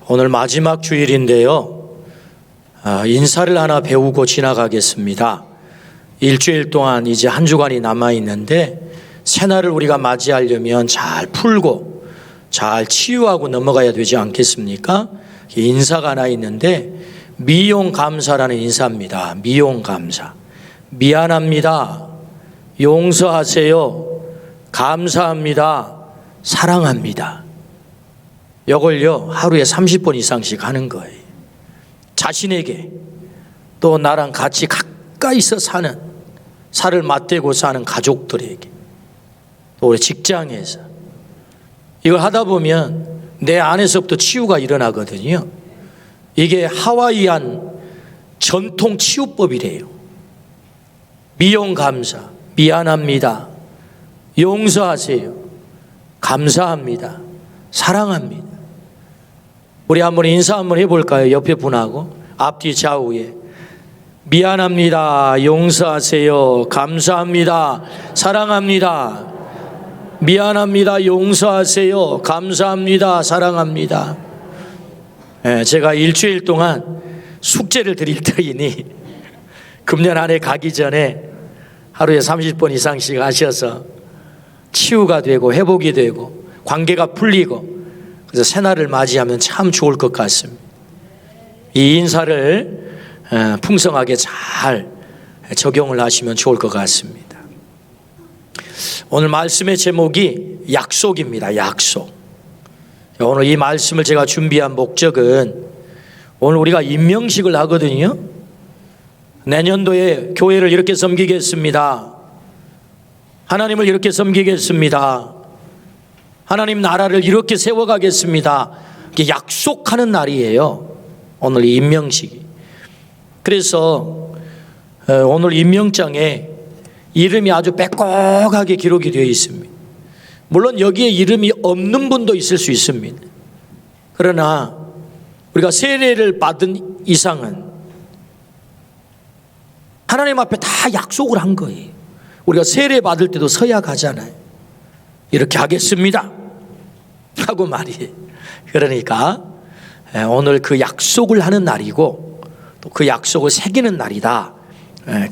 오늘 마지막 주일인데요. 인사를 하나 배우고 지나가겠습니다. 일주일 동안 이제 한 주간이 남아있는데 새날을 우리가 맞이하려면 잘 풀고 잘 치유하고 넘어가야 되지 않겠습니까? 인사가 하나 있는데 미용감사라는 인사입니다. 미용감사. 미안합니다. 용서하세요. 감사합니다. 사랑합니다. 이걸요 하루에 30번 이상씩 하는 거예요. 자신에게 또 나랑 같이 가까이서 사는 살을 맞대고 사는 가족들에게 또 우리 직장에서 이걸 하다 보면 내 안에서부터 치유가 일어나거든요. 이게 하와이안 전통 치유법이래요. 미용감사, 미안합니다. 용서하세요. 감사합니다. 사랑합니다. 우리 한번 인사 한번 해볼까요? 옆에 분하고 앞뒤 좌우에 미안합니다. 용서하세요. 감사합니다. 사랑합니다. 미안합니다. 용서하세요. 감사합니다. 사랑합니다. 제가 일주일 동안 숙제를 드릴 터이니 금년 한 해 가기 전에 하루에 30번 이상씩 하셔서 치유가 되고 회복이 되고 관계가 풀리고 그래서 새날을 맞이하면 참 좋을 것 같습니다. 이 인사를 풍성하게 잘 적용을 하시면 좋을 것 같습니다. 오늘 말씀의 제목이 약속입니다. 약속. 오늘 이 말씀을 제가 준비한 목적은 오늘 우리가 임명식을 하거든요. 내년도에 교회를 이렇게 섬기겠습니다. 하나님을 이렇게 섬기겠습니다. 하나님 나라를 이렇게 세워가겠습니다. 이게 약속하는 날이에요. 오늘 이 임명식이. 그래서 오늘 임명장에 이름이 아주 빼곡하게 기록이 되어 있습니다. 물론 여기에 이름이 없는 분도 있을 수 있습니다. 그러나 우리가 세례를 받은 이상은 하나님 앞에 다 약속을 한 거예요. 우리가 세례 받을 때도 서약하잖아요. 이렇게 하겠습니다 하고 말이에요. 그러니까 오늘 그 약속을 하는 날이고 또 그 약속을 새기는 날이다.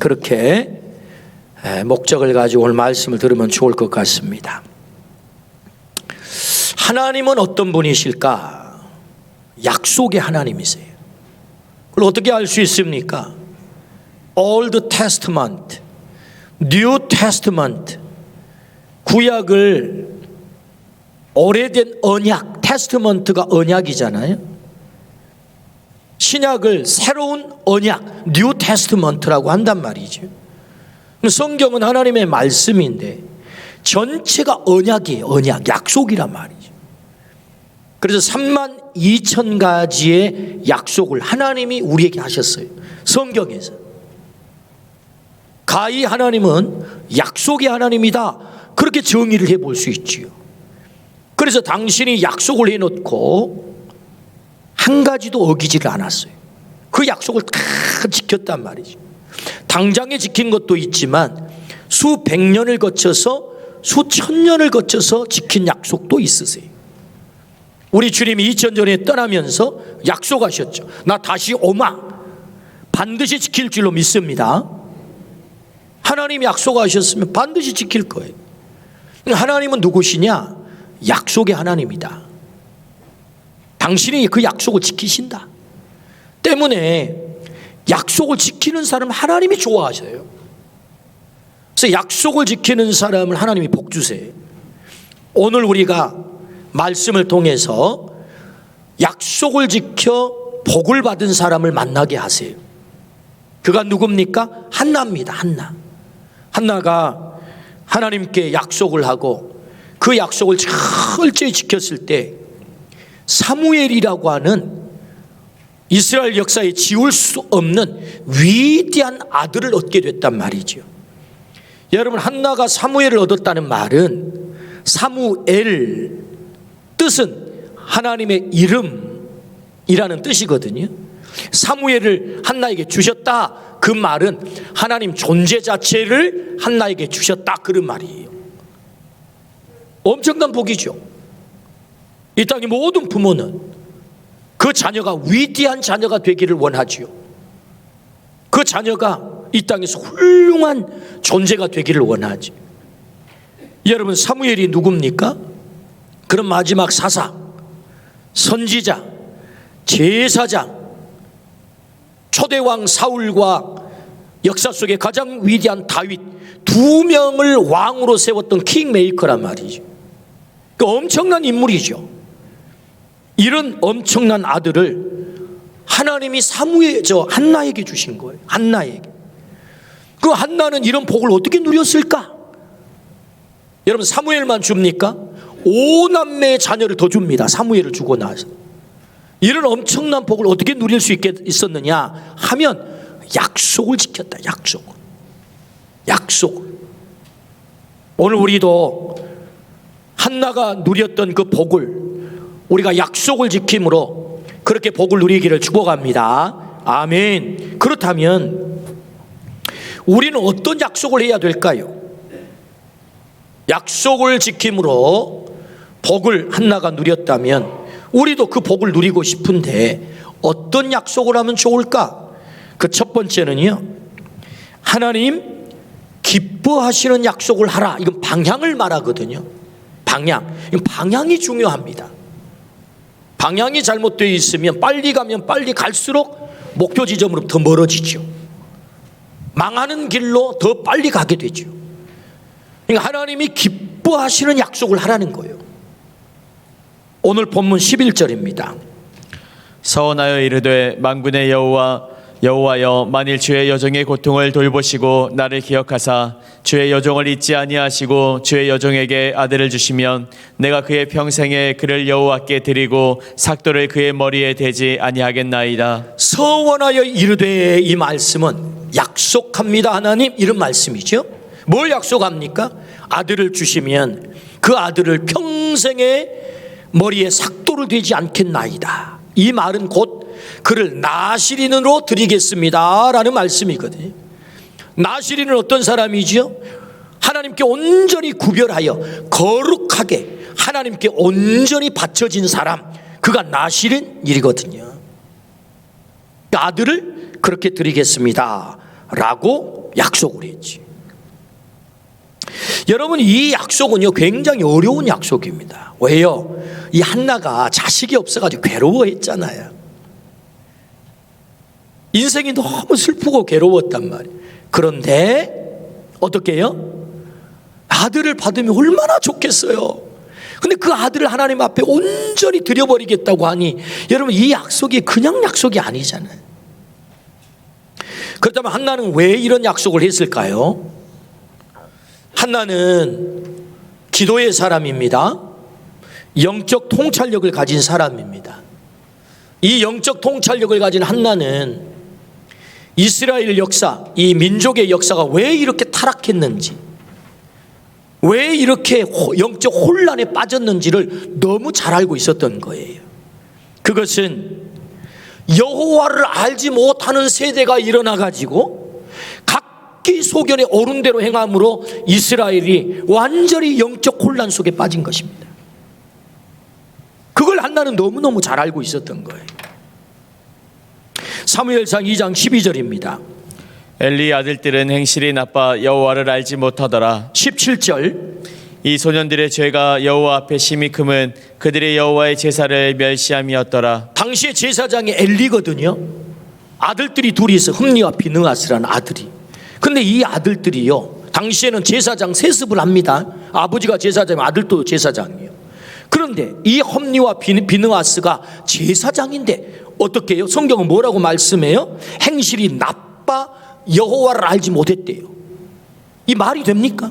그렇게 목적을 가지고 오늘 말씀을 들으면 좋을 것 같습니다. 하나님은 어떤 분이실까? 약속의 하나님이세요. 그걸 어떻게 알 수 있습니까? Old Testament, New Testament, 구약을 오래된 언약, 테스트먼트가 언약이잖아요. 신약을 새로운 언약, 뉴 테스트먼트라고 한단 말이죠. 성경은 하나님의 말씀인데 전체가 언약이에요. 언약, 약속이란 말이죠. 그래서 32,000가지의 약속을 하나님이 우리에게 하셨어요. 성경에서. 가히 하나님은 약속의 하나님이다. 그렇게 정의를 해볼 수 있지요. 그래서 당신이 약속을 해놓고 한 가지도 어기지를 않았어요. 그 약속을 다 지켰단 말이죠. 당장에 지킨 것도 있지만 수백 년을 거쳐서 수천 년을 거쳐서 지킨 약속도 있으세요. 우리 주님이 2000년에 떠나면서 약속하셨죠. 나 다시 오마 반드시 지킬 줄로 믿습니다. 하나님이 약속하셨으면 반드시 지킬 거예요. 하나님은 누구시냐? 약속의 하나님이다. 당신이 그 약속을 지키신다. 때문에 약속을 지키는 사람 하나님이 좋아하셔요. 그래서 약속을 지키는 사람을 하나님이 복 주세요. 오늘 우리가 말씀을 통해서 약속을 지켜 복을 받은 사람을 만나게 하세요. 그가 누굽니까? 한나입니다. 한나가 하나님께 약속을 하고 그 약속을 철저히 지켰을 때 사무엘이라고 하는 이스라엘 역사에 지울 수 없는 위대한 아들을 얻게 됐단 말이죠. 여러분, 한나가 사무엘을 얻었다는 말은 사무엘 뜻은 하나님의 이름이라는 뜻이거든요. 사무엘을 한나에게 주셨다. 그 말은 하나님 존재 자체를 한나에게 주셨다. 그런 말이에요. 엄청난 복이죠. 이 땅의 모든 부모는 그 자녀가 위대한 자녀가 되기를 원하지요. 그 자녀가 이 땅에서 훌륭한 존재가 되기를 원하지. 여러분, 사무엘이 누굽니까? 그런 마지막 사사, 선지자, 제사장, 초대왕 사울과 역사 속에 가장 위대한 다윗, 두 명을 왕으로 세웠던 킹메이커란 말이죠. 그 엄청난 인물이죠. 이런 엄청난 아들을 하나님이 한나에게 주신 거예요. 한나에게. 그 한나는 이런 복을 어떻게 누렸을까? 여러분, 사무엘만 줍니까? 5남매의 자녀를 더 줍니다. 사무엘을 주고 나서. 이런 엄청난 복을 어떻게 누릴 수 있었느냐 하면 약속을 지켰다. 약속을. 오늘 우리도 한나가 누렸던 그 복을 우리가 약속을 지킴으로 그렇게 복을 누리기를 축복합니다. 아멘. 그렇다면 우리는 어떤 약속을 해야 될까요? 약속을 지킴으로 복을 한나가 누렸다면 우리도 그 복을 누리고 싶은데 어떤 약속을 하면 좋을까? 그 첫 번째는요, 하나님 기뻐하시는 약속을 하라. 이건 방향을 말하거든요. 방향이 중요합니다. 방향이 잘못되어 있으면 빨리 가면 빨리 갈수록 목표 지점으로 더 멀어지죠. 망하는 길로 더 빨리 가게 되죠. 그러니까 하나님이 기뻐하시는 약속을 하라는 거예요. 오늘 본문 11절입니다. 서원하여 이르되 만군의 여호와여, 만일 주의 여종의 고통을 돌보시고 나를 기억하사 주의 여종을 잊지 아니하시고 주의 여종에게 아들을 주시면 내가 그의 평생에 그를 여호와께 드리고 삭도를 그의 머리에 대지 아니하겠나이다. 서원하여 이르되, 이 말씀은 약속합니다 하나님, 이런 말씀이죠. 뭘 약속합니까? 아들을 주시면 그 아들을 평생에 머리에 삭도를 대지 않겠나이다. 이 말은 곧 그를 나시린으로 드리겠습니다 라는 말씀이거든요. 나시린은 어떤 사람이지요? 하나님께 온전히 구별하여 거룩하게 하나님께 온전히 바쳐진 사람, 그가 나시린이거든요. 아들을 그렇게 드리겠습니다 라고 약속을 했지. 여러분, 이 약속은요 굉장히 어려운 약속입니다. 왜요? 이 한나가 자식이 없어가지고 괴로워했잖아요. 인생이 너무 슬프고 괴로웠단 말이에요. 그런데 어떻게 해요? 아들을 받으면 얼마나 좋겠어요. 근데 그 아들을 하나님 앞에 온전히 드려버리겠다고 하니, 여러분, 이 약속이 그냥 약속이 아니잖아요. 그렇다면 한나는 왜 이런 약속을 했을까요? 한나는 기도의 사람입니다. 영적 통찰력을 가진 사람입니다. 이 영적 통찰력을 가진 한나는 이스라엘 역사, 이 민족의 역사가 왜 이렇게 타락했는지, 왜 이렇게 영적 혼란에 빠졌는지를 너무 잘 알고 있었던 거예요. 그것은 여호와를 알지 못하는 세대가 일어나가지고 각기 소견에 옳은 대로 행함으로 이스라엘이 완전히 영적 혼란 속에 빠진 것입니다. 그걸 한나는 너무너무 잘 알고 있었던 거예요. 사무엘상 2장 12절입니다. 엘리 아들들은 행실이 나빠 여호와를 알지 못하더라. 17절. 이 소년들의 죄가 여호와 앞에 심히 크면 그들의 여호와의 제사를 멸시함이었더라. 당시의 제사장이 엘리거든요. 아들들이 둘이 있어. 흠니와 비느하스라는 아들이. 근데 이 아들들이요, 당시에는 제사장 세습을 합니다. 아버지가 제사장이면 아들도 제사장이에요. 그런데 이 험니와 비느하스가 제사장인데 어떻게 해요? 성경은 뭐라고 말씀해요? 행실이 나빠 여호와를 알지 못했대요. 이 말이 됩니까?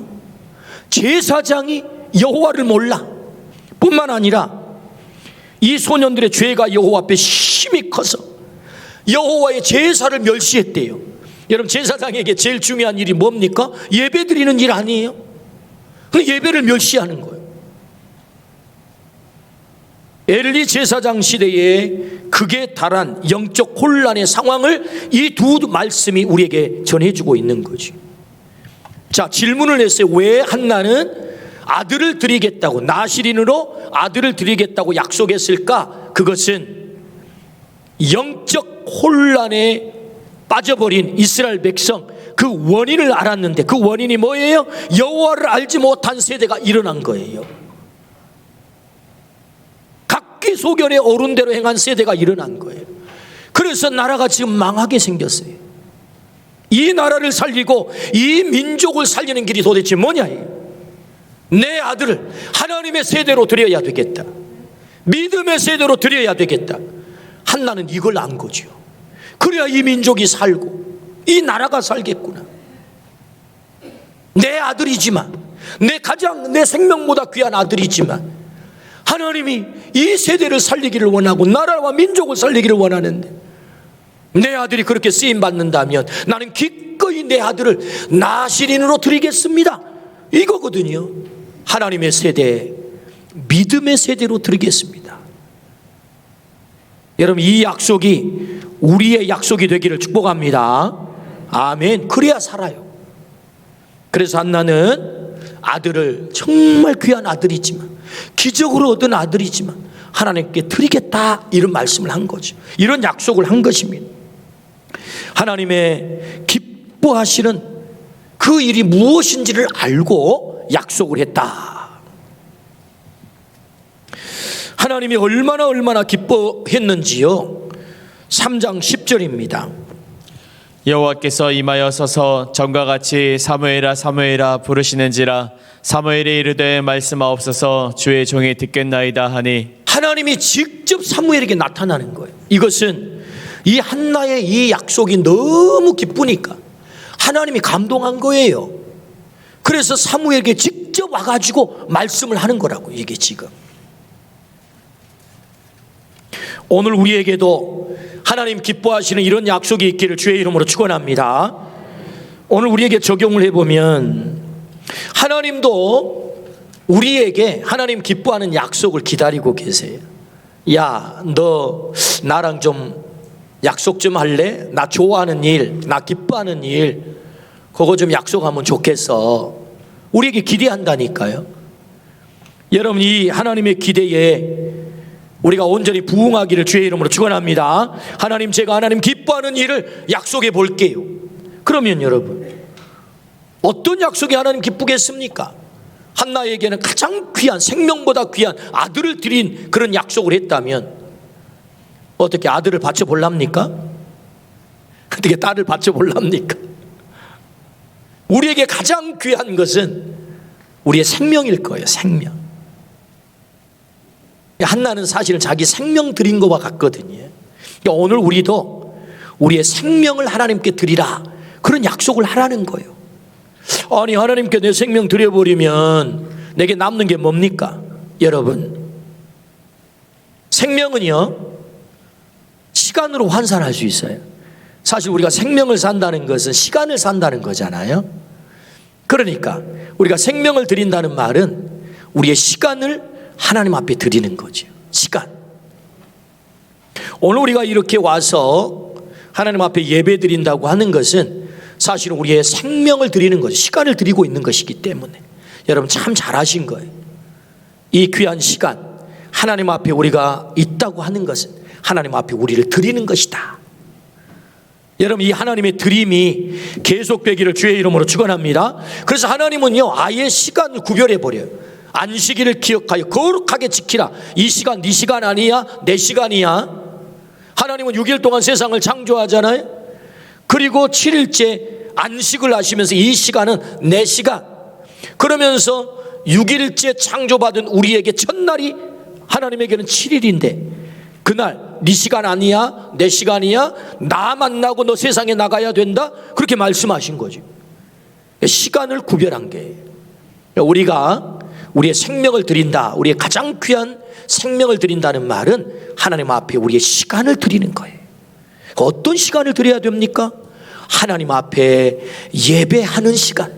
제사장이 여호와를 몰라. 뿐만 아니라 이 소년들의 죄가 여호와 앞에 심히 커서 여호와의 제사를 멸시했대요. 여러분, 제사장에게 제일 중요한 일이 뭡니까? 예배 드리는 일 아니에요? 근데 예배를 멸시하는 거예요. 엘리 제사장 시대에 극에 달한 영적 혼란의 상황을 이 두 말씀이 우리에게 전해주고 있는 거지. 자, 질문을 했어요. 왜 한나는 아들을 드리겠다고, 나시린으로 아들을 드리겠다고 약속했을까? 그것은 영적 혼란에 빠져버린 이스라엘 백성, 그 원인을 알았는데 그 원인이 뭐예요? 여호와를 알지 못한 세대가 일어난 거예요. 각기 소견에 오른 대로 행한 세대가 일어난 거예요. 그래서 나라가 지금 망하게 생겼어요. 이 나라를 살리고 이 민족을 살리는 길이 도대체 뭐냐예요. 내 아들을 하나님의 세대로 드려야 되겠다, 믿음의 세대로 드려야 되겠다. 한나는 이걸 안 거죠. 그래야 이 민족이 살고 이 나라가 살겠구나. 내 아들이지만, 내 생명보다 귀한 아들이지만 하나님이 이 세대를 살리기를 원하고 나라와 민족을 살리기를 원하는데, 내 아들이 그렇게 쓰임 받는다면 나는 기꺼이 내 아들을 나실인으로 드리겠습니다, 이거거든요. 하나님의 세대, 믿음의 세대로 드리겠습니다. 여러분, 이 약속이 우리의 약속이 되기를 축복합니다. 아멘. 그래야 살아요. 그래서 한나는 아들을, 정말 귀한 아들이지만, 기적으로 얻은 아들이지만 하나님께 드리겠다, 이런 말씀을 한 거죠. 이런 약속을 한 것입니다. 하나님의 기뻐하시는 그 일이 무엇인지를 알고 약속을 했다. 하나님이 얼마나 기뻐했는지요. 3장 10절입니다. 여호와께서 임하여 서서 전과 같이 사무엘아 사무엘아 부르시는지라 사무엘이 이르되 말씀하옵소서 주의 종이 듣겠나이다 하니, 하나님이 직접 사무엘에게 나타나는 거예요. 이것은 이 한나의 이 약속이 너무 기쁘니까 하나님이 감동한 거예요. 그래서 사무엘에게 직접 와가지고 말씀을 하는 거라고. 이게 지금 오늘 우리에게도 하나님 기뻐하시는 이런 약속이 있기를 주의 이름으로 축원합니다. 오늘 우리에게 적용을 해보면 하나님도 우리에게 하나님 기뻐하는 약속을 기다리고 계세요. 야, 너 나랑 좀 약속 좀 할래? 나 좋아하는 일, 나 기뻐하는 일, 그거 좀 약속하면 좋겠어. 우리에게 기대한다니까요. 여러분, 이 하나님의 기대에 우리가 온전히 부응하기를 주의 이름으로 축원합니다. 하나님, 제가 하나님 기뻐하는 일을 약속해 볼게요. 그러면 여러분, 어떤 약속이 하나님 기쁘겠습니까? 한나에게는 가장 귀한, 생명보다 귀한 아들을 드린 그런 약속을 했다면 어떻게 아들을 바쳐볼랍니까? 어떻게 딸을 바쳐볼랍니까? 우리에게 가장 귀한 것은 우리의 생명일 거예요. 생명. 한나는 사실은 자기 생명 드린 것과 같거든요. 오늘 우리도 우리의 생명을 하나님께 드리라, 그런 약속을 하라는 거예요. 아니, 하나님께 내 생명 드려버리면 내게 남는 게 뭡니까? 여러분, 생명은요 시간으로 환산할 수 있어요. 사실 우리가 생명을 산다는 것은 시간을 산다는 거잖아요. 그러니까 우리가 생명을 드린다는 말은 우리의 시간을 하나님 앞에 드리는 거죠. 시간. 오늘 우리가 이렇게 와서 하나님 앞에 예배 드린다고 하는 것은 사실은 우리의 생명을 드리는 거죠. 시간을 드리고 있는 것이기 때문에 여러분 참 잘하신 거예요. 이 귀한 시간 하나님 앞에 우리가 있다고 하는 것은 하나님 앞에 우리를 드리는 것이다. 여러분, 이 하나님의 드림이 계속되기를 주의 이름으로 축원합니다. 그래서 하나님은요 아예 시간을 구별해 버려요. 안식일을 기억하여 거룩하게 지키라. 이 시간 네 시간 아니야, 내 시간이야. 하나님은 6일 동안 세상을 창조하잖아요. 그리고 7일째 안식을 하시면서 이 시간은 내 시간. 그러면서 6일째 창조받은 우리에게 첫날이 하나님에게는 7일인데 그날 네 시간 아니야, 내 시간이야, 나 만나고 너 세상에 나가야 된다, 그렇게 말씀하신 거죠. 시간을 구별한 게 우리가 우리의 생명을 드린다, 우리의 가장 귀한 생명을 드린다는 말은 하나님 앞에 우리의 시간을 드리는 거예요. 어떤 시간을 드려야 됩니까? 하나님 앞에 예배하는 시간.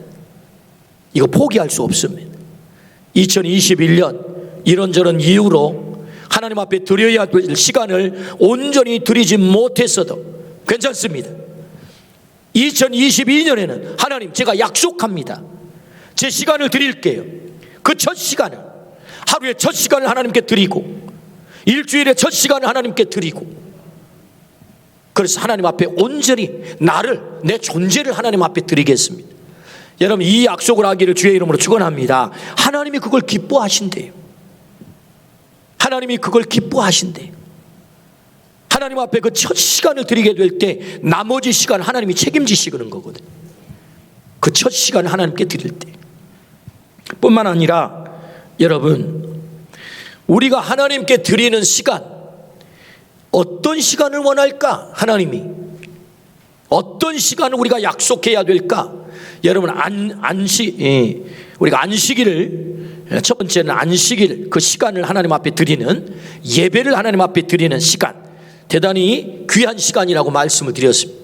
이거 포기할 수 없습니다. 2021년 이런저런 이유로 하나님 앞에 드려야 될 시간을 온전히 드리지 못했어도 괜찮습니다. 2022년에는 하나님, 제가 약속합니다. 제 시간을 드릴게요. 그 첫 시간을, 하루의 첫 시간을 하나님께 드리고 일주일의 첫 시간을 하나님께 드리고 그래서 하나님 앞에 온전히 내 존재를 하나님 앞에 드리겠습니다. 여러분, 이 약속을 하기를 주의 이름으로 축원합니다. 하나님이 그걸 기뻐하신대요. 하나님이 그걸 기뻐하신대요. 하나님 앞에 그 첫 시간을 드리게 될 때 나머지 시간 하나님이 책임지시는 거거든요. 그 첫 시간을 하나님께 드릴 때 뿐만 아니라 여러분, 우리가 하나님께 드리는 시간, 어떤 시간을 원할까? 하나님이 어떤 시간을 우리가 약속해야 될까? 여러분, 우리가 안식일을, 첫 번째는 안식일, 그 시간을 하나님 앞에 드리는, 예배를 하나님 앞에 드리는 시간, 대단히 귀한 시간이라고 말씀을 드렸습니다.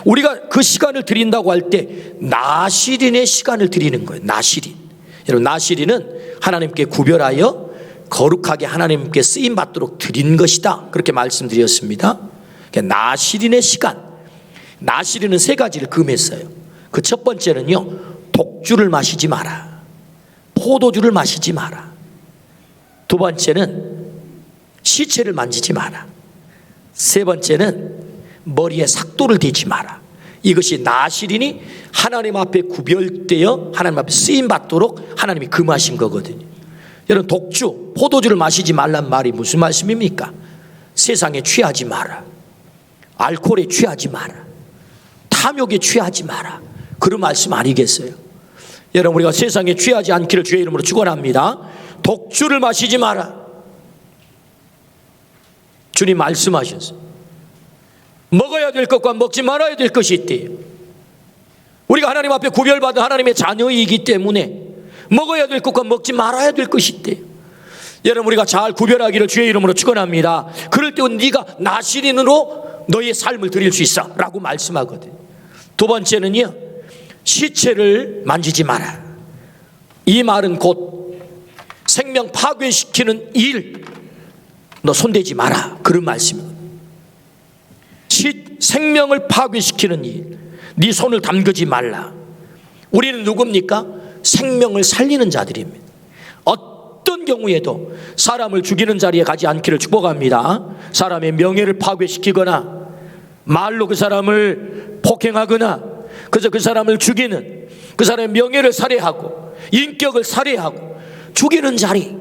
우리가 그 시간을 드린다고 할 때 나실인의 시간을 드리는 거예요. 나실인. 여러분, 나실인은 하나님께 구별하여 거룩하게 하나님께 쓰임 받도록 드린 것이다, 그렇게 말씀드렸습니다. 나실인의 시간, 나실인은 세 가지를 금했어요. 그 첫 번째는요, 독주를 마시지 마라, 포도주를 마시지 마라. 두 번째는 시체를 만지지 마라. 세 번째는 머리에 삭도를 대지 마라. 이것이 나실인이 하나님 앞에 구별되어 하나님 앞에 쓰임 받도록 하나님이 금하신 거거든요. 여러분, 독주, 포도주를 마시지 말란 말이 무슨 말씀입니까? 세상에 취하지 마라, 알코올에 취하지 마라, 탐욕에 취하지 마라, 그런 말씀 아니겠어요? 여러분, 우리가 세상에 취하지 않기를 주의 이름으로 축원합니다. 독주를 마시지 마라, 주님 말씀하셨어요. 먹어야 될 것과 먹지 말아야 될 것이 있대요. 우리가 하나님 앞에 구별받은 하나님의 자녀이기 때문에 먹어야 될 것과 먹지 말아야 될 것이 있대요. 여러분, 우리가 잘 구별하기를 주의 이름으로 축원합니다. 그럴 때 네가 나실인으로 너의 삶을 드릴 수 있어 라고 말씀하거든요. 두 번째는요, 시체를 만지지 마라. 이 말은 곧 생명 파괴시키는 일, 너 손대지 마라, 그런 말씀입니다. 생명을 파괴시키는 일, 네 손을 담그지 말라. 우리는 누굽니까? 생명을 살리는 자들입니다. 어떤 경우에도 사람을 죽이는 자리에 가지 않기를 축복합니다. 사람의 명예를 파괴시키거나 말로 그 사람을 폭행하거나 그래서 그 사람을 죽이는, 그 사람의 명예를 살해하고 인격을 살해하고 죽이는 자리.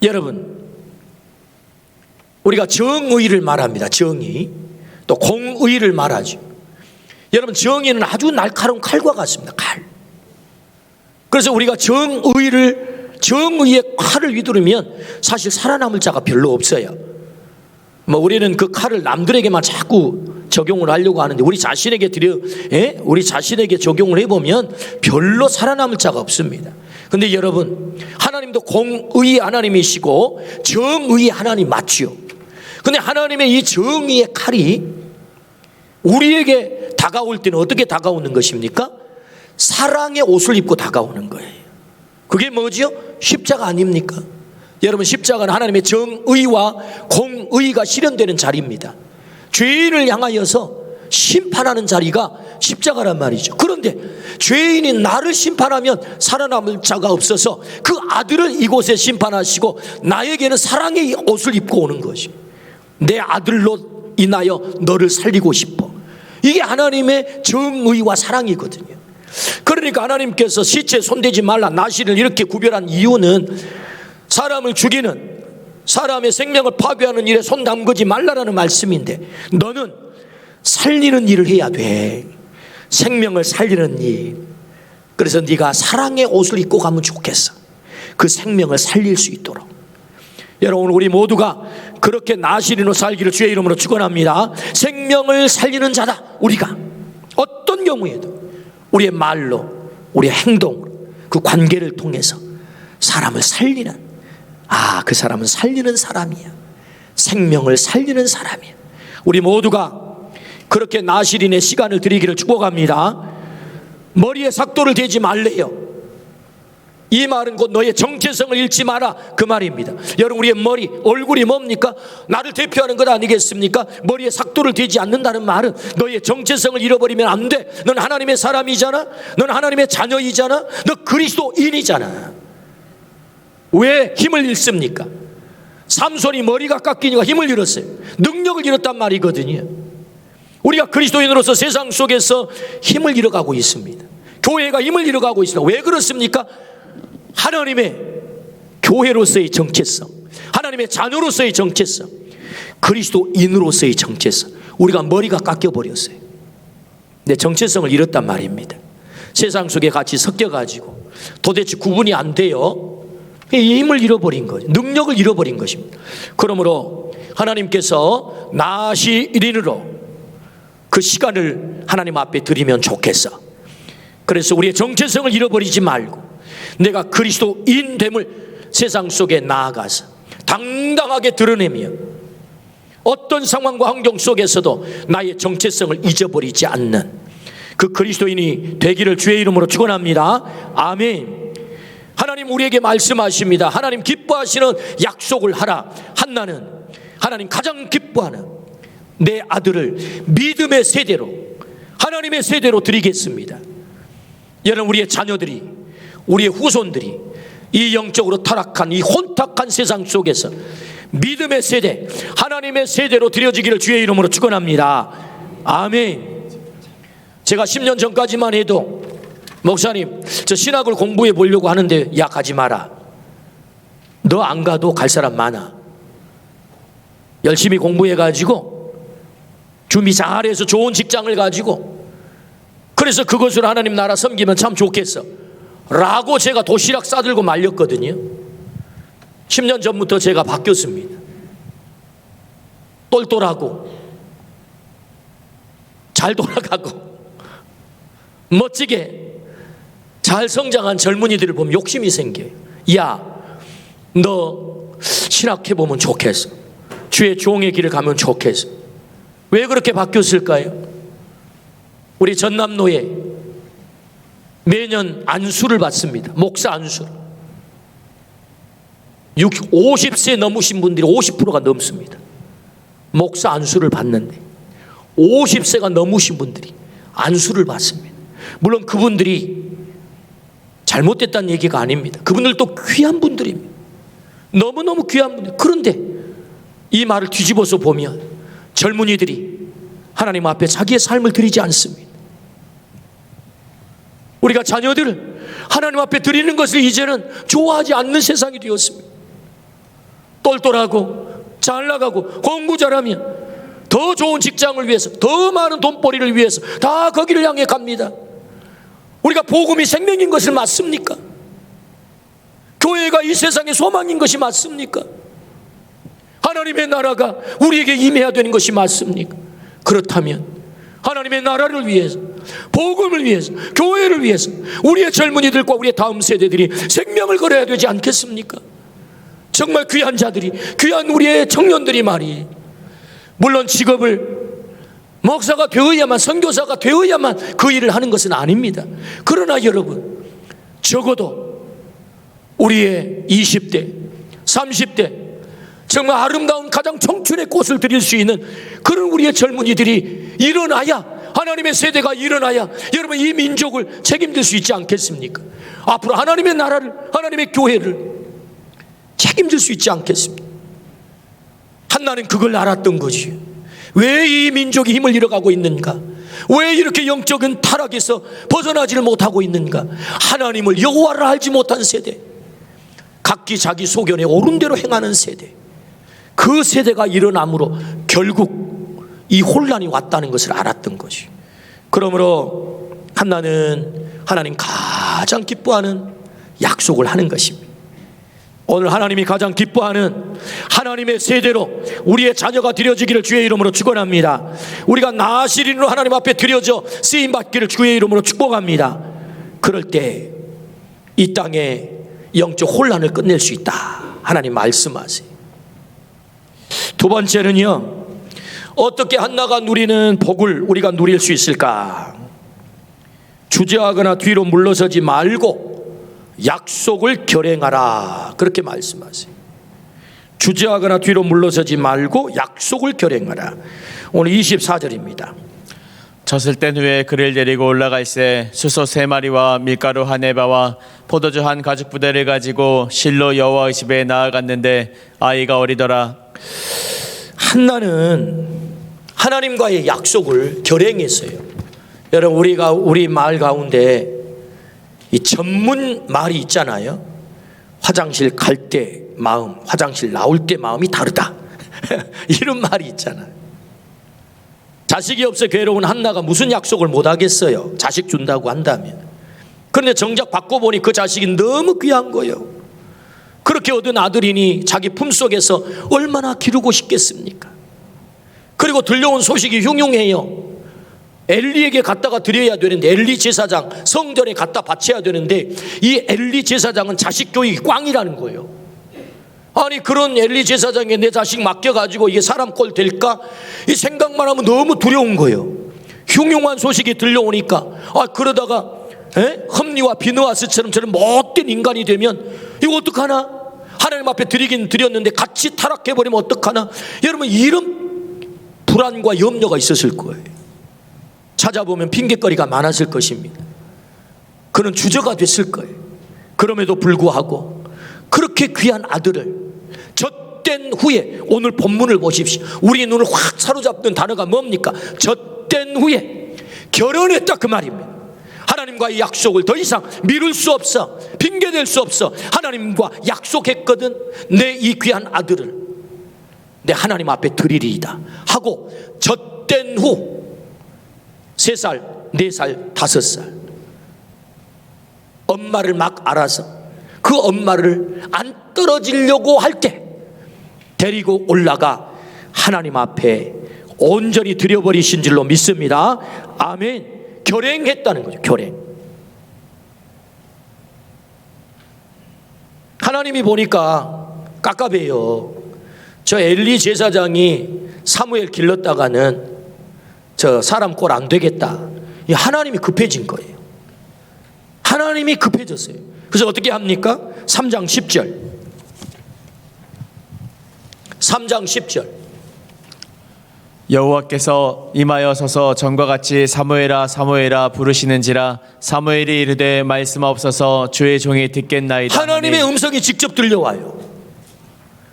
여러분, 우리가 정의를 말합니다. 정의, 또 공의를 말하죠. 여러분, 정의는 아주 날카로운 칼과 같습니다. 칼. 그래서 우리가 정의의 칼을 휘두르면 사실 살아남을 자가 별로 없어요. 우리는 그 칼을 남들에게만 자꾸 적용을 하려고 하는데 우리 자신에게 적용을 해보면 별로 살아남을 자가 없습니다. 근데 여러분, 하나님도 공의의 하나님이시고 정의의 하나님 맞지요. 근데 하나님의 이 정의의 칼이 우리에게 다가올 때는 어떻게 다가오는 것입니까? 사랑의 옷을 입고 다가오는 거예요. 그게 뭐지요? 십자가 아닙니까? 여러분, 십자가는 하나님의 정의와 공의가 실현되는 자리입니다. 죄인을 향하여서 심판하는 자리가 십자가란 말이죠. 그런데 죄인이 나를 심판하면 살아남을 자가 없어서 그 아들을 이곳에 심판하시고 나에게는 사랑의 옷을 입고 오는 것이, 내 아들로 인하여 너를 살리고 싶어. 이게 하나님의 정의와 사랑이거든요. 그러니까 하나님께서 시체 손대지 말라, 나실을 이렇게 구별한 이유는 사람을 죽이는, 사람의 생명을 파괴하는 일에 손 담그지 말라라는 말씀인데, 너는 살리는 일을 해야 돼. 생명을 살리는 일. 그래서 네가 사랑의 옷을 입고 가면 좋겠어. 그 생명을 살릴 수 있도록. 여러분, 우리 모두가 그렇게 나실인으로 살기를 주의 이름으로 축원합니다. 생명을 살리는 자다. 우리가 어떤 경우에도 우리의 말로, 우리의 행동으로, 그 관계를 통해서 사람을 살리는, 그 사람은 살리는 사람이야. 생명을 살리는 사람이야. 우리 모두가 그렇게 나실인의 시간을 드리기를 축복합니다. 머리에 삭도를 대지 말래요. 이 말은 곧 너의 정체성을 잃지 마라, 그 말입니다. 여러분, 우리의 머리, 얼굴이 뭡니까? 나를 대표하는 것 아니겠습니까? 머리에 삭도를 대지 않는다는 말은 너의 정체성을 잃어버리면 안 돼. 넌 하나님의 사람이잖아. 넌 하나님의 자녀이잖아. 너 그리스도인이잖아. 왜 힘을 잃습니까? 삼손이 머리가 깎이니까 힘을 잃었어요. 능력을 잃었단 말이거든요. 우리가 그리스도인으로서 세상 속에서 힘을 잃어가고 있습니다. 교회가 힘을 잃어가고 있습니다. 왜 그렇습니까? 하나님의 교회로서의 정체성, 하나님의 자녀로서의 정체성, 그리스도인으로서의 정체성, 우리가 머리가 깎여버렸어요. 내 정체성을 잃었단 말입니다. 세상 속에 같이 섞여가지고 도대체 구분이 안 돼요. 힘을 잃어버린 거죠. 능력을 잃어버린 것입니다. 그러므로 하나님께서 나시린으로 그 시간을 하나님 앞에 드리면 좋겠어. 그래서 우리의 정체성을 잃어버리지 말고 내가 그리스도인됨을 세상 속에 나아가서 당당하게 드러내며 어떤 상황과 환경 속에서도 나의 정체성을 잊어버리지 않는 그 그리스도인이 되기를 주의 이름으로 축원합니다. 아멘. 하나님 우리에게 말씀하십니다. 하나님 기뻐하시는 약속을 하라. 한나는 하나님 가장 기뻐하는 내 아들을 믿음의 세대로, 하나님의 세대로 드리겠습니다. 여러분, 우리의 자녀들이, 우리의 후손들이 이 영적으로 타락한 이 혼탁한 세상 속에서 믿음의 세대, 하나님의 세대로 드려지기를 주의 이름으로 축원합니다. 아멘. 제가 10년 전까지만 해도 목사님, 저 신학을 공부해 보려고 하는데, 야, 가지 마라. 너 안 가도 갈 사람 많아. 열심히 공부해 가지고 준비 잘해서 좋은 직장을 가지고 그래서 그것으로 하나님 나라 섬기면 참 좋겠어 라고 제가 도시락 싸들고 말렸거든요. 10년 전부터 제가 바뀌었습니다. 똘똘하고 잘 돌아가고 멋지게 잘 성장한 젊은이들을 보면 욕심이 생겨요. 야, 너 신학해보면 좋겠어. 주의 종의 길을 가면 좋겠어. 왜 그렇게 바뀌었을까요? 우리 전남로에 매년 안수를 받습니다. 목사 안수. 50세 넘으신 분들이 50%가 넘습니다. 목사 안수를 받는데 50세가 넘으신 분들이 안수를 받습니다. 물론 그분들이 잘못됐다는 얘기가 아닙니다. 그분들도 귀한 분들입니다. 너무너무 귀한 분들. 그런데 이 말을 뒤집어서 보면 젊은이들이 하나님 앞에 자기의 삶을 드리지 않습니다. 우리가 자녀들을 하나님 앞에 드리는 것을 이제는 좋아하지 않는 세상이 되었습니다. 똘똘하고 잘 나가고 공부 잘하면 더 좋은 직장을 위해서, 더 많은 돈벌이를 위해서 다 거기를 향해 갑니다. 우리가 복음이 생명인 것을 맞습니까? 교회가 이 세상의 소망인 것이 맞습니까? 하나님의 나라가 우리에게 임해야 되는 것이 맞습니까? 그렇다면 하나님의 나라를 위해서, 복음을 위해서, 교회를 위해서 우리의 젊은이들과 우리의 다음 세대들이 생명을 걸어야 되지 않겠습니까? 정말 귀한 자들이, 귀한 우리의 청년들이 말이에요. 물론 직업을 목사가 되어야만, 선교사가 되어야만 그 일을 하는 것은 아닙니다. 그러나 여러분, 적어도 우리의 20대, 30대 정말 아름다운 가장 청춘의 꽃을 드릴 수 있는 그런 우리의 젊은이들이 일어나야, 하나님의 세대가 일어나야 여러분 이 민족을 책임질 수 있지 않겠습니까? 앞으로 하나님의 나라를, 하나님의 교회를 책임질 수 있지 않겠습니까? 한나는 그걸 알았던 거지. 왜 이 민족이 힘을 잃어가고 있는가? 왜 이렇게 영적인 타락에서 벗어나지를 못하고 있는가? 하나님을, 여호와를 알지 못한 세대, 각기 자기 소견에 옳은 대로 행하는 세대, 그 세대가 일어남으로 결국 이 혼란이 왔다는 것을 알았던 것이. 그러므로 한나는 하나님 가장 기뻐하는 약속을 하는 것입니다. 오늘 하나님이 가장 기뻐하는 하나님의 세대로 우리의 자녀가 드려지기를 주의 이름으로 축원합니다. 우리가 나시린으로 하나님 앞에 드려져 쓰임받기를 주의 이름으로 축복합니다. 그럴 때 이 땅에 영적 혼란을 끝낼 수 있다, 하나님 말씀하세요. 두 번째는요, 어떻게 한나가 누리는 복을 우리가 누릴 수 있을까? 주저하거나 뒤로 물러서지 말고 약속을 결행하라, 그렇게 말씀하세요. 주저하거나 뒤로 물러서지 말고 약속을 결행하라. 오늘 24절입니다. 젖을 뗀 후에 그를 데리고 올라갈새 수소 3마리와 밀가루 한 에바와 포도주 한 가죽 부대를 가지고 실로 여호와의 집에 나아갔는데 아이가 어리더라. 한나는 하나님과의 약속을 결행했어요. 여러분, 우리 마을 가운데 이 전문 말이 있잖아요. 화장실 갈 때 마음, 화장실 나올 때 마음이 다르다. 이런 말이 있잖아요. 자식이 없어 괴로운 한나가 무슨 약속을 못 하겠어요. 자식 준다고 한다면. 그런데 정작 바꿔보니 그 자식이 너무 귀한 거예요. 그렇게 얻은 아들이니 자기 품속에서 얼마나 기르고 싶겠습니까? 그리고 들려온 소식이 흉흉해요. 엘리에게 갖다가 드려야 되는데, 엘리 제사장 성전에 갖다 바쳐야 되는데 이 엘리 제사장은 자식 교육이 꽝이라는 거예요. 아니, 그런 엘리 제사장에 내 자식 맡겨가지고 이게 사람 꼴 될까? 이 생각만 하면 너무 두려운 거예요. 흉흉한 소식이 들려오니까 그러다가 험리와 비느하스처럼 저런 못된 인간이 되면 이거 어떡하나? 하나님 앞에 드리긴 드렸는데 같이 타락해버리면 어떡하나? 여러분, 이런 불안과 염려가 있었을 거예요. 찾아보면 핑계거리가 많았을 것입니다. 그는 주저가 됐을 거예요. 그럼에도 불구하고 그렇게 귀한 아들을 젖된 후에, 오늘 본문을 보십시오. 우리 눈을 확 사로잡는 단어가 뭡니까? 젖된 후에 결혼했다, 그 말입니다. 하나님과의 약속을 더 이상 미룰 수 없어, 핑계댈 수 없어. 하나님과 약속했거든. 내 이 귀한 아들을 내 하나님 앞에 드리리이다 하고 젖된 후 3살, 4살, 5살 엄마를 막 알아서 그 엄마를 안 떨어지려고 할 때 데리고 올라가 하나님 앞에 온전히 드려버리신 줄로 믿습니다. 아멘. 결행했다는 거죠. 결행. 하나님이 보니까 깝깝해요. 저 엘리 제사장이 사무엘 길렀다가는 저 사람 꼴 안 되겠다. 하나님이 급해진 거예요. 하나님이 급해졌어요. 그래서 어떻게 합니까? 3장 10절. 3장 10절. 여호와께서 임하여 서서 전과 같이 사무엘아 사무엘아 부르시는지라 사무엘이 이르되 말씀하옵소서 주의 종이 듣겠나이다. 하나님의 음성이 직접 들려와요.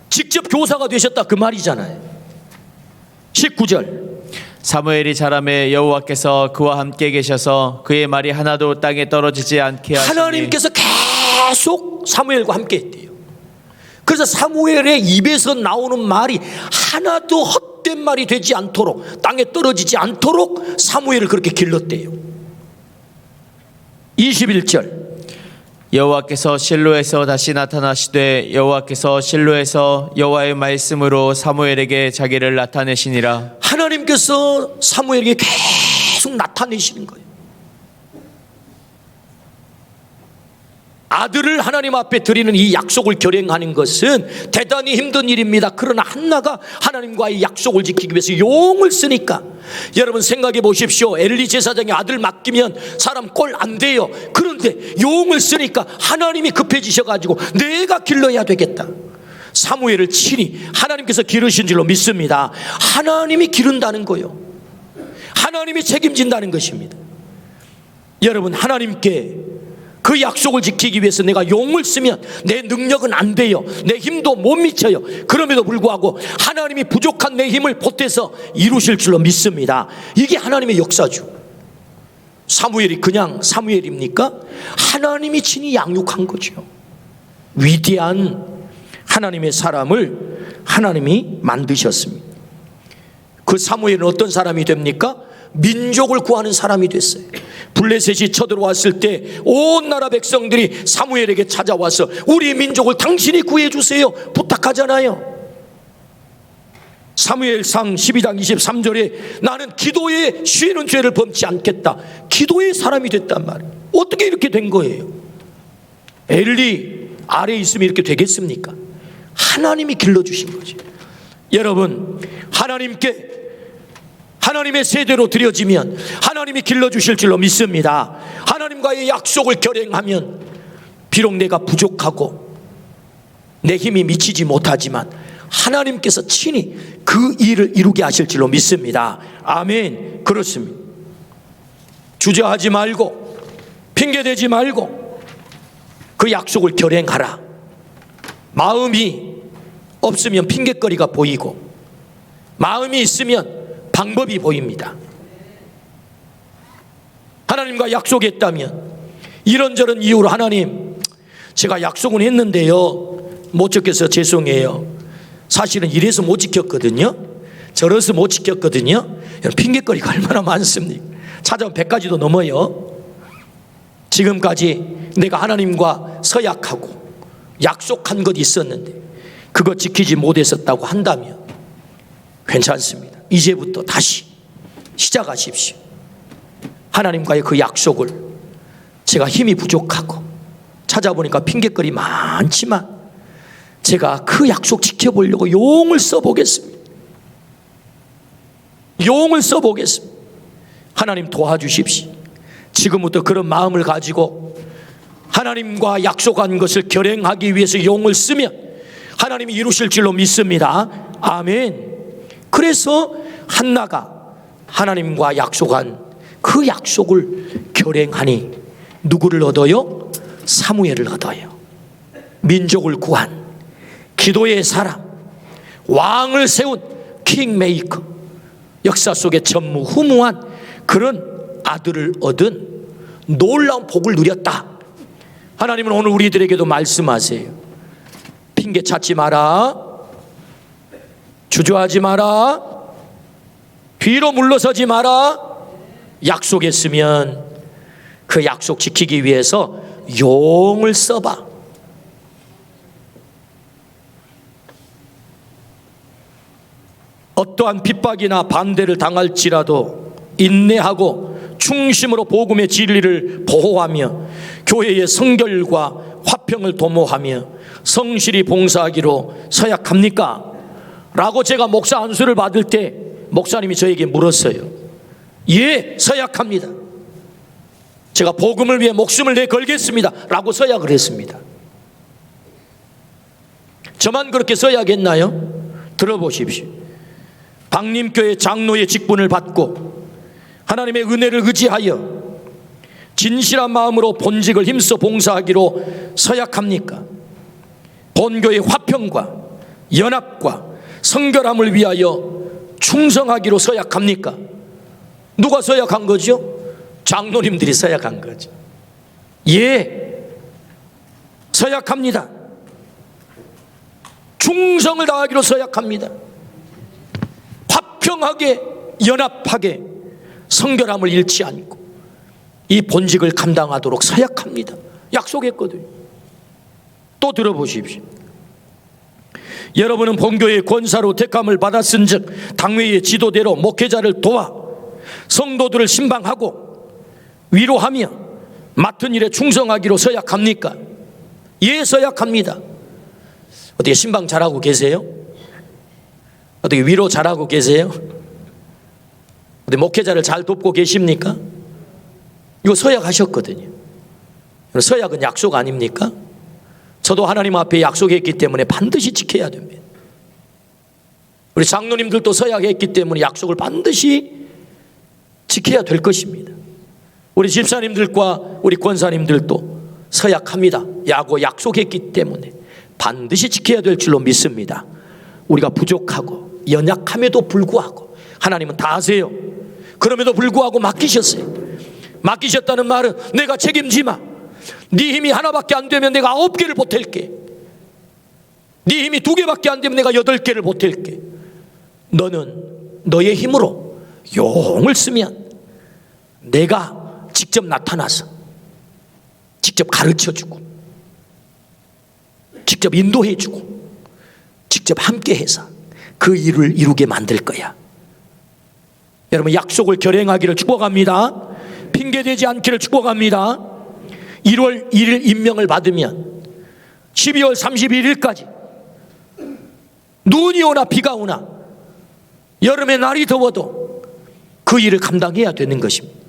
직접 교사가 되셨다, 그 말이잖아요. 19절. 사무엘이 자라매 여호와께서 그와 함께 계셔서 그의 말이 하나도 땅에 떨어지지 않게 하시니. 하나님께서 계속 사무엘과 함께 했대요. 그래서 사무엘의 입에서 나오는 말이 하나도 헛된 말이 되지 않도록, 땅에 떨어지지 않도록 사무엘을 그렇게 길렀대요. 21절. 여호와께서 실로에서 다시 나타나시되 여호와께서 실로에서 여호와의 말씀으로 사무엘에게 자기를 나타내시니라. 하나님께서 사무엘에게 계속 나타내시는 거예요. 아들을 하나님 앞에 드리는 이 약속을 결행하는 것은 대단히 힘든 일입니다. 그러나 한나가 하나님과의 약속을 지키기 위해서 용을 쓰니까, 여러분 생각해 보십시오. 엘리 제사장이 아들 맡기면 사람 꼴 안 돼요. 그런데 용을 쓰니까 하나님이 급해지셔가지고 내가 길러야 되겠다. 사무엘을 친히 하나님께서 기르신 줄로 믿습니다. 하나님이 기른다는 거예요. 하나님이 책임진다는 것입니다. 여러분, 하나님께 그 약속을 지키기 위해서 내가 용을 쓰면 내 능력은 안 돼요. 내 힘도 못 미쳐요. 그럼에도 불구하고 하나님이 부족한 내 힘을 보태서 이루실 줄로 믿습니다. 이게 하나님의 역사죠. 사무엘이 그냥 사무엘입니까? 하나님이 친히 양육한 거죠. 위대한 하나님의 사람을 하나님이 만드셨습니다. 그 사무엘은 어떤 사람이 됩니까? 민족을 구하는 사람이 됐어요. 블레셋이 쳐들어왔을 때 온 나라 백성들이 사무엘에게 찾아와서 우리 민족을 당신이 구해주세요 부탁하잖아요. 사무엘상 12장 23절에 나는 기도에 쉬는 죄를 범치 않겠다. 기도의 사람이 됐단 말이에요. 어떻게 이렇게 된 거예요? 엘리 아래에 있으면 이렇게 되겠습니까? 하나님이 길러주신 거죠. 여러분, 하나님의 세대로 드려지면 하나님이 길러주실 줄로 믿습니다. 하나님과의 약속을 결행하면 비록 내가 부족하고 내 힘이 미치지 못하지만 하나님께서 친히 그 일을 이루게 하실 줄로 믿습니다. 아멘. 그렇습니다. 주저하지 말고 핑계대지 말고 그 약속을 결행하라. 마음이 없으면 핑계거리가 보이고 마음이 있으면 방법이 보입니다. 하나님과 약속했다면 이런저런 이유로 하나님, 제가 약속은 했는데요 못 지켜서 죄송해요. 사실은 이래서 못 지켰거든요. 저래서 못 지켰거든요. 핑계거리가 얼마나 많습니까? 찾아보면 100가지도 넘어요. 지금까지 내가 하나님과 서약하고 약속한 것이 있었는데 그거 지키지 못했었다고 한다면 괜찮습니다. 이제부터 다시 시작하십시오. 하나님과의 그 약속을 제가 힘이 부족하고 찾아보니까 핑계거리 많지만 제가 그 약속 지켜보려고 용을 써보겠습니다. 용을 써보겠습니다. 하나님 도와주십시오. 지금부터 그런 마음을 가지고 하나님과 약속한 것을 결행하기 위해서 용을 쓰면 하나님이 이루실 줄로 믿습니다. 아멘. 그래서 한나가 하나님과 약속한 그 약속을 결행하니 누구를 얻어요? 사무엘을 얻어요. 민족을 구한 기도의 사람, 왕을 세운 킹메이커, 역사 속에 전무후무한 그런 아들을 얻은 놀라운 복을 누렸다. 하나님은 오늘 우리들에게도 말씀하세요. 핑계 찾지 마라, 주저하지 마라, 뒤로 물러서지 마라. 약속했으면 그 약속 지키기 위해서 용을 써봐. 어떠한 핍박이나 반대를 당할지라도 인내하고 충심으로 복음의 진리를 보호하며 교회의 성결과 화평을 도모하며 성실히 봉사하기로 서약합니까? 라고 제가 목사 안수를 받을 때 목사님이 저에게 물었어요. 예, 서약합니다. 제가 복음을 위해 목숨을 내 걸겠습니다 라고 서약을 했습니다. 저만 그렇게 서약했나요? 들어보십시오. 방림교회 장로의 직분을 받고 하나님의 은혜를 의지하여 진실한 마음으로 본직을 힘써 봉사하기로 서약합니까? 본교의 화평과 연합과 성결함을 위하여 충성하기로 서약합니까? 누가 서약한 거죠? 장로님들이 서약한 거죠. 예, 서약합니다. 충성을 다하기로 서약합니다. 화평하게 연합하게 성결함을 잃지 않고 이 본직을 감당하도록 서약합니다. 약속했거든요. 또 들어보십시오. 여러분은 본교의 권사로 택함을 받았은즉 당회의 지도대로 목회자를 도와 성도들을 신방하고 위로하며 맡은 일에 충성하기로 서약합니까? 예, 서약합니다. 어떻게 신방 잘하고 계세요? 어떻게 위로 잘하고 계세요? 어떻게 목회자를 잘 돕고 계십니까? 이거 서약하셨거든요. 서약은 약속 아닙니까? 저도 하나님 앞에 약속했기 때문에 반드시 지켜야 됩니다. 우리 장로님들도 서약했기 때문에 약속을 반드시 지켜야 될 것입니다. 우리 집사님들과 우리 권사님들도 서약합니다. 약속했기 때문에 반드시 지켜야 될 줄로 믿습니다. 우리가 부족하고 연약함에도 불구하고 하나님은 다 아세요. 그럼에도 불구하고 맡기셨어요. 맡기셨다는 말은 내가 책임지마. 네 힘이 하나밖에 안 되면 내가 9개를 보탤게. 네 힘이 2개밖에 안 되면 내가 8개를 보탤게. 너는 너의 힘으로 용을 쓰면 내가 직접 나타나서 직접 가르쳐주고 직접 인도해주고 직접 함께해서 그 일을 이루게 만들 거야. 여러분, 약속을 결행하기를 축복합니다. 핑계대지 않기를 축복합니다. 1월 1일 임명을 받으면 12월 31일까지 눈이 오나 비가 오나 여름에 날이 더워도 그 일을 감당해야 되는 것입니다.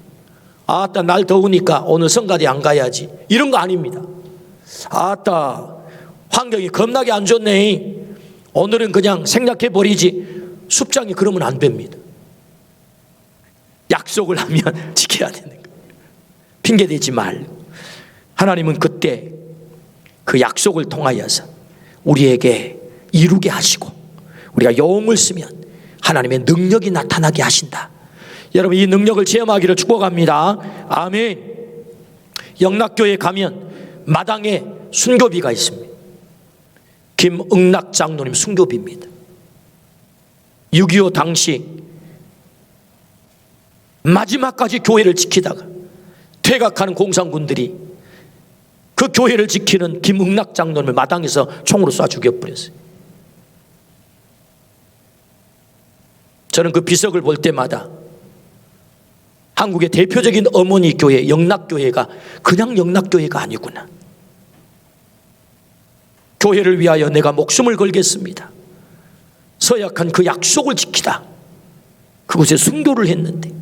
아따, 날 더우니까 오늘 성가대 안 가야지, 이런 거 아닙니다. 아따, 환경이 겁나게 안 좋네, 오늘은 그냥 생략해버리지, 숲장이 그러면 안 됩니다. 약속을 하면 지켜야 되는 거예요. 핑계대지 말고 하나님은 그때 그 약속을 통하여서 우리에게 이루게 하시고 우리가 영을 쓰면 하나님의 능력이 나타나게 하신다. 여러분 이 능력을 체험하기를 축복합니다. 아멘. 영락교회 가면 마당에 순교비가 있습니다. 김응락 장로님 순교비입니다. 6.25 당시 마지막까지 교회를 지키다가 퇴각하는 공산군들이 그 교회를 지키는 김응락 장로님을 마당에서 총으로 쏴 죽여버렸어요. 저는 그 비석을 볼 때마다 한국의 대표적인 어머니 교회 영락교회가 그냥 영락교회가 아니구나. 교회를 위하여 내가 목숨을 걸겠습니다. 서약한 그 약속을 지키다 그곳에 순교를 했는데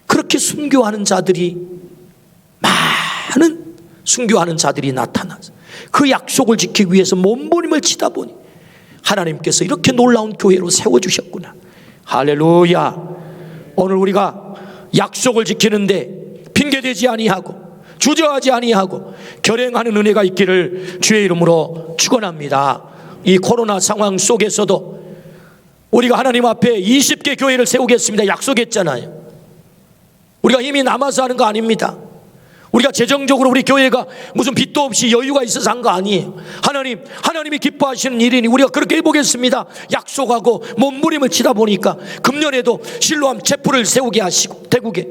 그렇게 순교하는 자들이 많은 순교하는 자들이 나타나서 그 약속을 지키기 위해서 몸부림을 치다 보니 하나님께서 이렇게 놀라운 교회로 세워주셨구나. 할렐루야. 오늘 우리가 약속을 지키는데 핑계대지 아니하고 주저하지 아니하고 결행하는 은혜가 있기를 주의 이름으로 축원합니다. 이 코로나 상황 속에서도 우리가 하나님 앞에 20개 교회를 세우겠습니다 약속했잖아요. 우리가 힘이 남아서 하는 거 아닙니다. 우리가 재정적으로 우리 교회가 무슨 빚도 없이 여유가 있어서 한 거 아니에요. 하나님이 기뻐하시는 일이니 우리가 그렇게 해보겠습니다 약속하고 몸부림을 치다 보니까 금년에도 실로암 체프를 세우게 하시고 태국에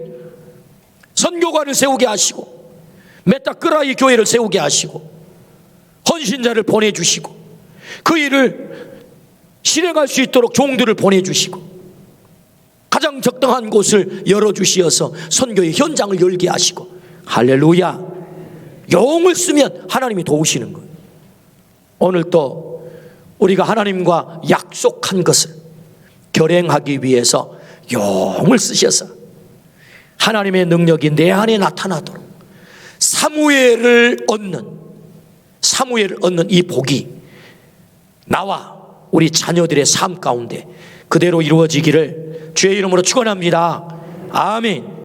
선교관을 세우게 하시고 메타끄라이 교회를 세우게 하시고 헌신자를 보내주시고 그 일을 실행할 수 있도록 종들을 보내주시고 가장 적당한 곳을 열어주시어서 선교의 현장을 열게 하시고 할렐루야. 영을 쓰면 하나님이 도우시는 거예요. 오늘 또 우리가 하나님과 약속한 것을 결행하기 위해서 영을 쓰셔서 하나님의 능력이 내 안에 나타나도록 사무엘을 얻는 이 복이 나와 우리 자녀들의 삶 가운데 그대로 이루어지기를 주의 이름으로 축원합니다. 아멘.